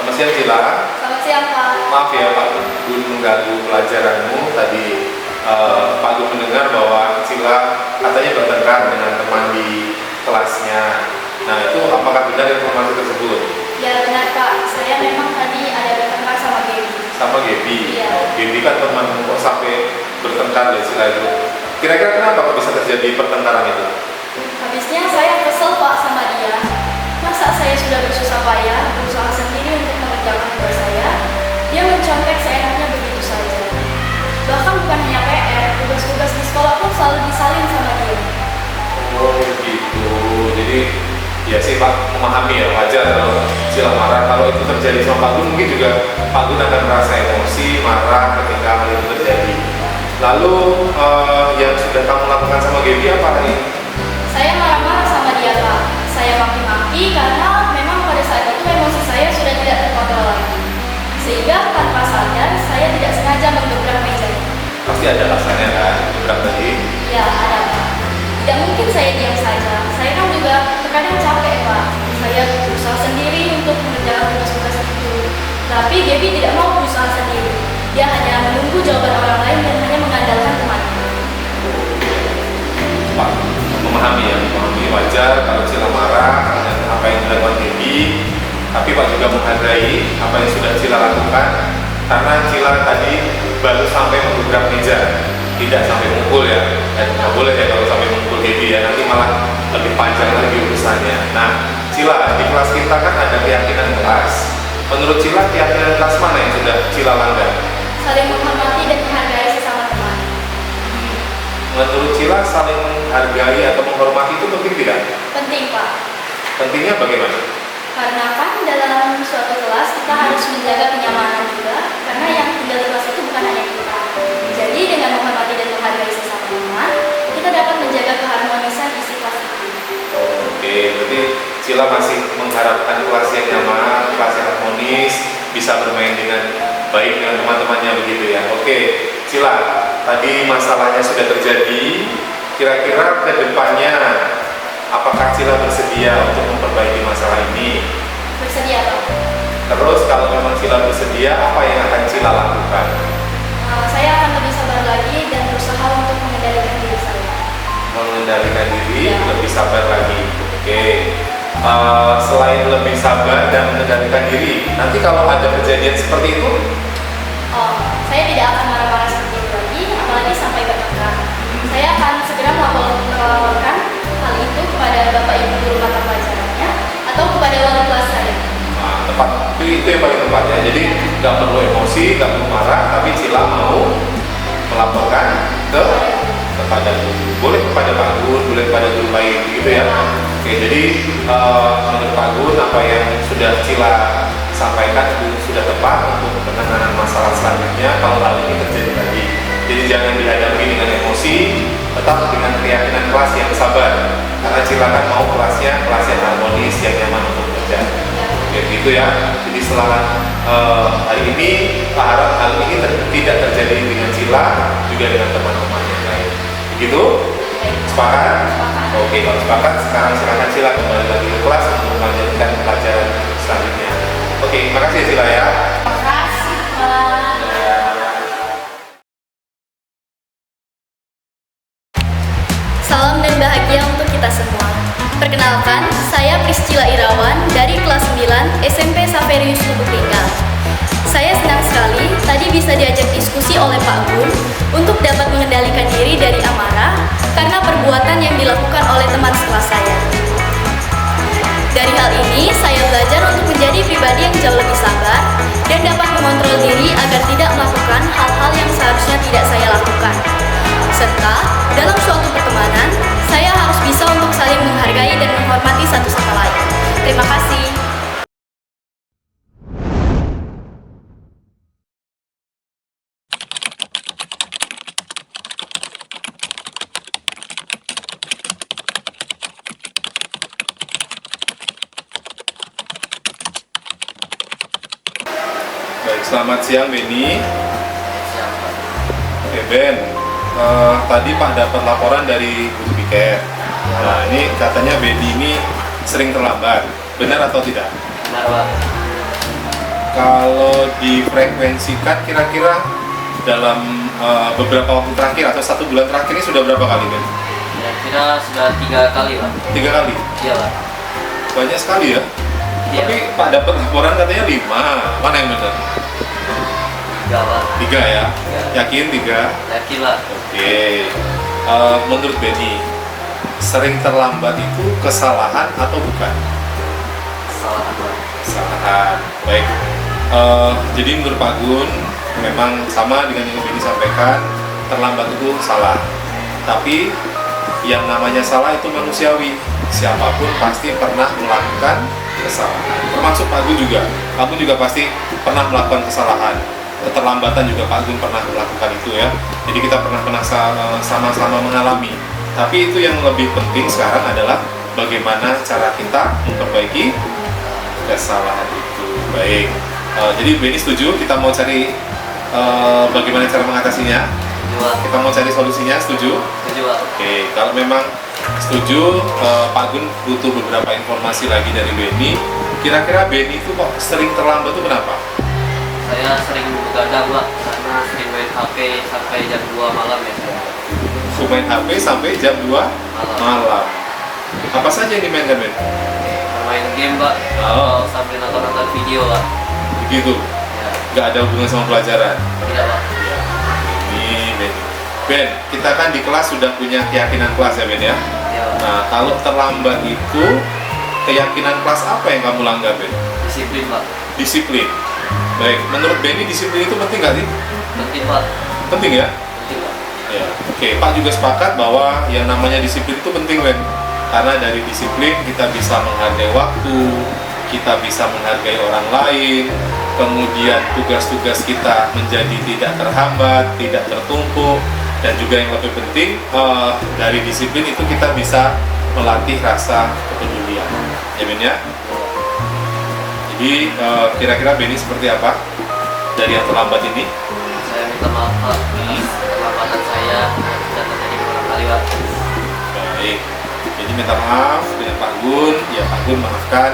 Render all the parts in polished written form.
Selamat siang Cila. Selamat siang Pak. Maaf ya Pak Gun mengganggu pelajaranmu tadi. Pak Gun mendengar bahwa Cila katanya bertengkar dengan teman di kelasnya. Nah itu apakah benar informasi tersebut? Ya benar Pak, saya memang tadi ada bertengkar sama Gaby. Sama Gaby? Iya. Gaby kan temanmu, kok sampai bertengkar dari Cila itu? Kira-kira kenapa kok bisa terjadi pertengkaran itu? Habisnya saya kesel Pak sama dia. Masa saya sudah bersusah payah, berusaha sendiri untuk mengerjakan tugas saya, dia mencontek seenaknya begitu saja. Bahkan bukan hanya PR, tugas-tugas di sekolah pun selalu disalin sama dia. Oh gitu, jadi ya sih Pak memahami ya, wajar kalau Cila marah. Kalau itu terjadi sama Pak Gun, mungkin juga Pak Gun akan merasa emosi, marah ketika hal itu terjadi. Lalu yang sudah kamu lakukan sama Gaby apa nih? Saya marah-marah sama dia Pak. Saya maki-maki karena memang pada saat itu emosi saya sudah tidak terkontrol lagi. Sehingga tanpa sadar saya tidak sengaja menggebrak mejanya. Pasti ada alasannya kan, gebrak tadi? Ya ada Pak. Tidak mungkin saya diam saja. Saya kan juga terkadang capek Pak. Saya berusaha sendiri untuk mengerjakan tugas-tugas itu. Tapi Gaby tidak mau berusaha sendiri. Dia hanya menunggu jawaban orang lain dan hanya mengandalkan temannya. Pak memahami ya, memahami wajar kalau Cila marah dengan apa yang dilakukan Gaby. Tapi Pak juga menghargai apa yang sudah Cila lakukan, karena Cila tadi baru sampai menggebrak meja, tidak sampai mukul ya. Nggak boleh ya kalau sampai mukul Gaby ya, nanti malah lebih panjang lagi urusannya. Nah, Cila, di kelas kita kan ada keyakinan kelas. Menurut Cila, keyakinan kelas mana yang sudah Cila langgar? Saling menghormati dan menghargai sesama teman. Menurut Cila, saling menghargai atau menghormati itu penting tidak? Penting Pak. Pentingnya bagaimana? Karena kan dalam suatu kelas kita harus menjaga kenyamanan juga. Karena yang tinggal di kelas itu bukan hanya kita. Jadi dengan menghormati dan menghargai sesama teman, kita dapat menjaga keharmonisan isi kelas itu. Oke, berarti Cila masih mengharapkan kelas yang nyaman, kelas yang harmonis, bisa bermain dengan baik dengan teman-temannya begitu ya. Oke, Cila, tadi masalahnya sudah terjadi. Kira-kira ke depannya, apakah Cila bersedia untuk memperbaiki masalah ini? Bersedia Pak. Terus kalau memang Cila bersedia, apa yang akan Cila lakukan? Saya akan lebih sabar lagi dan berusaha untuk mengendalikan diri saya. Mengendalikan diri, Ya. lebih sabar lagi. Oke. Selain lebih sabar dan mengendalikan diri, nanti kalau ada kejadian seperti itu, Saya tidak akan marah-marah seperti itu lagi, apalagi sampai bertengkar. Saya akan segera melaporkan hal itu kepada Bapak Ibu guru mata pelajarannya atau kepada wali kelas saya. nah, tepat. Itu yang paling tepat ya. Jadi nggak perlu emosi, nggak perlu marah, tapi Cila mau melaporkan kepada guru. Boleh kepada Pak Gun, boleh kepada guru lain, gitu ya. Oke, jadi menurut Pak Gun apa yang sudah Cila sampaikan itu sudah tepat untuk penanganan masalah selanjutnya kalau hal ini terjadi lagi. Jadi jangan dihadapi dengan emosi, tetap dengan keyakinan kelas yang sabar. Karena Cila kan mau kelasnya kelas yang harmonis, yang nyaman untuk belajar. Oke, gitu ya. Jadi setelah hari ini, Pak harap hal ini tidak terjadi dengan Cila, juga dengan teman-teman yang lain. Begitu? Sepakat? Oke, kalau sepakat, sekarang silakan Cila kembali lagi ke kelas untuk melanjutkan pelajaran selanjutnya. Oke, terima kasih Cila ya. Terima kasih Pak. Salam dan bahagia untuk kita semua. Perkenalkan, saya Priscila Irawan dari kelas 9 SMP Saverius Lubuk Linggau. Saya senang sekali tadi bisa diajak diskusi oleh Pak Gun untuk dapat mengendalikan diri dari amarah karena perbuatan yang dilakukan oleh teman sekelas saya. Dari hal ini, saya belajar untuk menjadi pribadi yang jauh lebih sabar dan dapat mengontrol diri agar tidak melakukan hal-hal yang seharusnya tidak saya lakukan. Serta, dalam suatu pertemanan, saya harus bisa untuk saling menghargai dan menghormati satu sama lain. Terima kasih. Baik, selamat siang Beni. Oke Ben, tadi Pak dapat laporan dari guru piket. Nah ini katanya Beni ini sering terlambat, benar atau tidak? Benar Pak. Kalau difrekuensikan kira-kira dalam beberapa waktu terakhir atau 1 bulan terakhir ini sudah berapa kali, Ben? Kira-kira sudah 3 kali, Pak. 3 kali? Iya, Pak. Banyak sekali ya? Iya. Tapi Pak dapat laporan katanya 5. Mana yang benar? 3, Pak. 3 ya? Iya. Yakin 3? Yakin, Pak. Oke. Menurut Benny, sering terlambat itu kesalahan atau bukan? Kesalahan, Pak. Kesalahan. Baik. Jadi menurut Pak Gun, memang sama dengan yang Benny sampaikan, terlambat itu salah. Tapi yang namanya salah itu manusiawi. Siapapun pasti pernah melakukan kesalahan. Termasuk Pak Gun juga. Pak Gun juga pasti pernah melakukan kesalahan. Keterlambatan juga Pak Gun pernah melakukan itu ya. Jadi kita pernah sama-sama mengalami. Tapi itu yang lebih penting sekarang adalah bagaimana cara kita memperbaiki kesalahan itu. Baik. Jadi Benny setuju kita mau cari bagaimana cara mengatasinya. Setuju, Pak. Kita mau cari solusinya, setuju? Setuju, Pak. Oke, kalau memang setuju, Pak Gun butuh beberapa informasi lagi dari Benny. Kira-kira Benny itu kok sering terlambat itu kenapa? Saya sering begadang, Pak, karena sering main HP sampai jam 2 malam ya, saya. Main HP sampai jam 2 malam. Apa saja yang dimainkan, Ben? Bermain game, Pak. Oh. Atau sambil nonton video, Pak. Begitu? Ya. Nggak ada hubungan sama pelajaran? Tidak, Pak. Ini Ben. Ben, kita kan di kelas sudah punya keyakinan kelas ya, Ben ya? Ya, Pak. Nah, kalau terlambat itu, keyakinan kelas apa yang kamu langgar, Ben? Disiplin, Pak. Disiplin. Baik, menurut Benny disiplin itu penting nggak sih? Penting, Pak. Penting ya? Penting, Pak. Ya. Oke, Pak juga sepakat bahwa yang namanya disiplin itu penting, Ben. Karena dari disiplin kita bisa menghargai waktu, kita bisa menghargai orang lain, kemudian tugas-tugas kita menjadi tidak terhambat, tidak tertumpuk, dan juga yang lebih penting dari disiplin itu kita bisa melatih rasa kepedulian. Ya, Ben ya? Jadi kira-kira Benny seperti apa dari yang terlambat ini? Saya minta maaf, Pak. Keterlambatan saya sudah terjadi beberapa kali, Pak. Baik, jadi minta maaf dengan Pak Gun. Ya, Pak Gun maafkan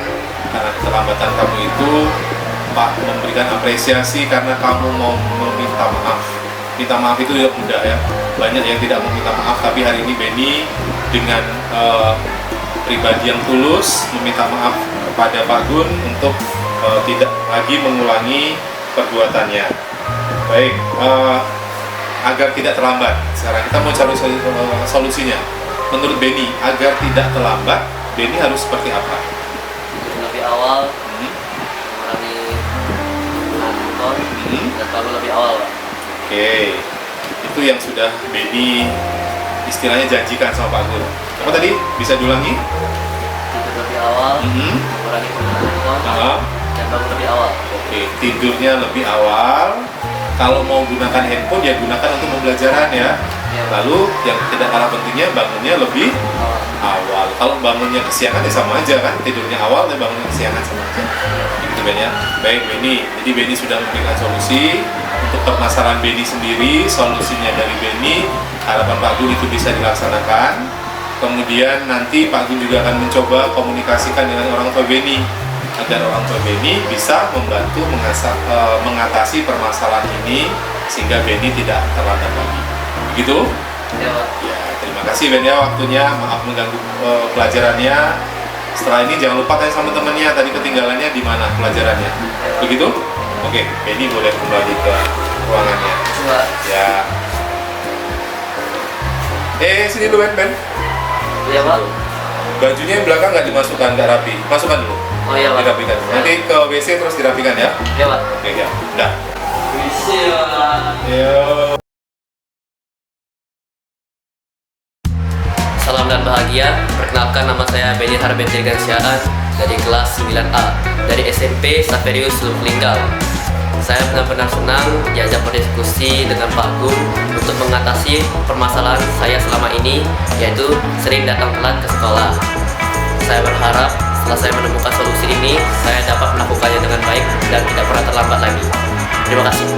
karena keterlambatan kamu itu. Pak memberikan apresiasi karena kamu mau meminta maaf. Minta maaf itu tidak mudah ya. Banyak yang tidak mau minta maaf, tapi hari ini Benny dengan pribadi yang tulus meminta maaf kepada Pak Gun untuk tidak lagi mengulangi perbuatannya. Baik, agar tidak terlambat. Sekarang kita mau cari solusinya. Menurut Benny, agar tidak terlambat, Benny harus seperti apa? Lebih awal, mengurangi nonton, dan selalu lebih awal, Pak. Oke, itu yang sudah Benny istilahnya janjikan sama Pak Gun. Apa tadi? Bisa diulangi? Tidur lebih awal, mengurangi penggunaan handphone, dan bangun lebih awal. Oke, tidurnya lebih awal. Kalau mau gunakan handphone ya gunakan untuk pembelajaran ya. Ya, Lalu yang tidak kalah pentingnya bangunnya lebih awal. awal. Kalau bangunnya kesiangan ya sama aja kan, tidurnya awal dan bangunnya kesiangan sama aja. Begitu Ben ya. Baik Benny, jadi Benny sudah memberikan solusi untuk permasalahan Benny sendiri. Solusinya dari Benny, harapan Pak Gun itu bisa dilaksanakan. Kemudian nanti Pak Gun juga akan mencoba komunikasikan dengan orang tua Benny agar orang tua Benny bisa membantu mengatasi permasalahan ini sehingga Benny tidak terlambat lagi. Begitu? Ya, Pak. Ya, terima kasih Ben ya waktunya. Maaf mengganggu pelajarannya. Setelah ini jangan lupa tanya sama temannya tadi ketinggalannya di mana pelajarannya. Begitu? Oke, Benny boleh kembali ke ruangannya. Coba. Ya. Sini dulu Ben. Ya, Pak. Bajunya yang belakang nggak dimasukkan, nggak rapi. Masukkan dulu. Oh iya, Pak. Dirapikan. Nanti ke WC terus dirapikan ya. Ya, Pak. Oke ya. Udah. Bisa, Pak. Yo. Salam dan bahagia. Perkenalkan, nama saya Benny Harben Dirgansyaan dari kelas 9A dari SMP Saverius Lublinggau. Saya benar-benar senang diajak berdiskusi dengan Pak Gun untuk mengatasi permasalahan saya selama ini, yaitu sering datang telat ke sekolah. Saya berharap setelah saya menemukan solusi ini, saya dapat melakukannya dengan baik dan tidak pernah terlambat lagi. Terima kasih.